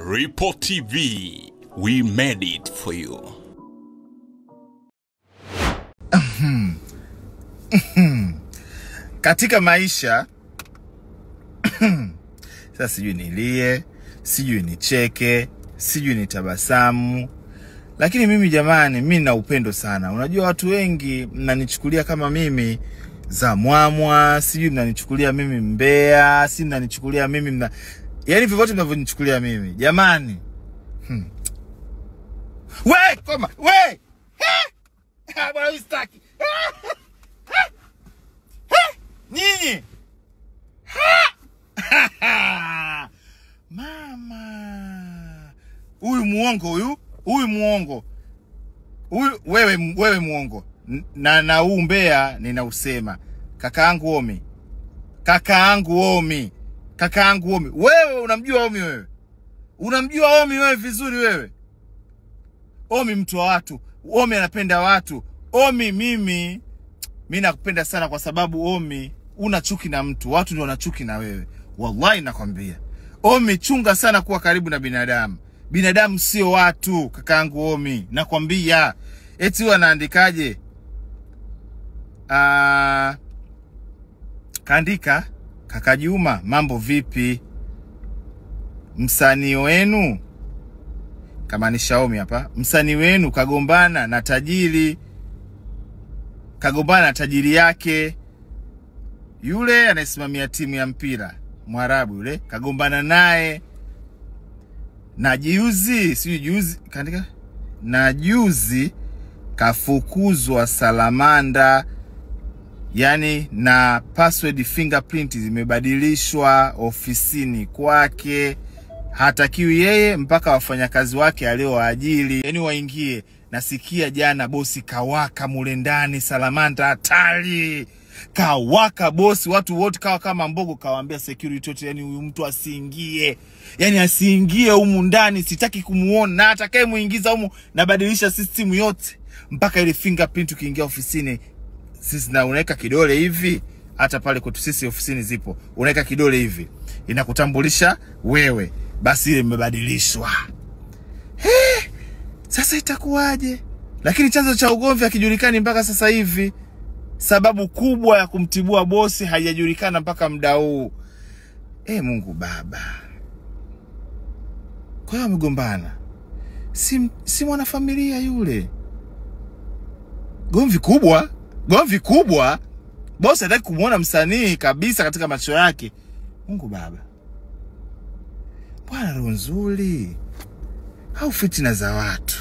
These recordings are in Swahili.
Report TV, we made it for you. Katika maisha sasa sijui nilie, sijui nicheke, sijui nitabasamu. Lakini mimi jamani, mimi na upendo sana. Unajua watu wengi mnanichukulia kama mimi za mwamwa, sijui mnanichukulia mimi mbea, sijui mnanichukulia mimi yaani vyovyote mnavyonichukulia mimi. Jamani. We, koma, we. Bwana ustaki. Nini? Mama. Huyu muongo. Huyu wewe muongo. Na umbea ninausema. Kakaangu Omi. Wewe unamjua Omi wewe? Unamjua Omi wewe vizuri wewe? Omi mtu wa watu. Omi anapenda watu. Omi mimi nakupenda sana kwa sababu Omi una chuki na mtu. Watu ndio wana chuki na wewe. Wallahi nakwambia. Omi chunga sana kuwa karibu na binadamu. Binadamu sio watu, kakaangu Omi. Nakwambia. Eti wanaandikaje? Kaandika, kaka Juma, mambo vipi? Msanii wenu, kama ni Xiaomi hapa, msanii wenu kagombana na tajiri yake. Yule anasimamia timu ya mpira, Mwarabu yule, kagombana naye. Na juzi, kaandika, na juzi kafukuzwa salamanda. Yani na password fingerprint zimebadilishwa ofisini kwake. Hatakiwi yeye mpaka wafanyakazi wake aliowaajiri yani waingie. Nasikia jana bosi kawaka mule ndani, salamanda hatari. Kawaka bosi, watu wote kawa kama mbogo, kawaambia security yote yani huyu mtu asiingie. Yani asiingie humu ndani, sitaki kumuona, na atakaye muingiza humu nabadilisha system yote. Mpaka ile fingerprint ukiingia ofisini sisi na unaweka kidole hivi, hata pale kwetu sisi ofisini zipo. Unaweka kidole hivi, inakutambulisha wewe. Basi ile imebadilishwa. Sasa itakuwaje? Lakini chanzo cha ugomvi hakijulikani mpaka sasa hivi. Sababu kubwa ya kumtibua bosi haijajulikana mpaka muda huu. Mungu Baba. Kwa hiyo wamegombana. Si mwana familia yule. Gomvi kubwa. Bosi hataki kumuona msanii kabisa katika macho yake. Mungu Baba. Bwana roho nzuri. Au fitina za watu.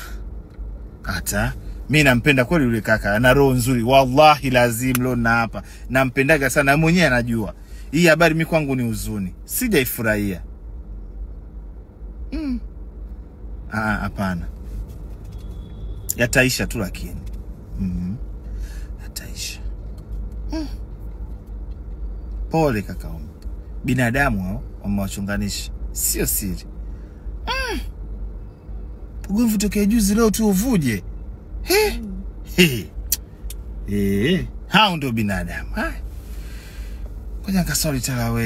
Hata mimi nampenda kweli yule kaka, ana roho nzuri. Wallahi lazim leo na hapa. Nampendaga sana, mwenyewe anajua. Hii habari mimi kwangu ni huzuni. Sijaifurahia. Hapana. Yataisha tu lakini. Yataisha. Pole kaka Omi. Binadamu hao wamewachunganisha. Sio siri. Ugomvi tokea juzi leo tu uvuje. Hao ndio binadamu. Ngoja nikasali tala wewe.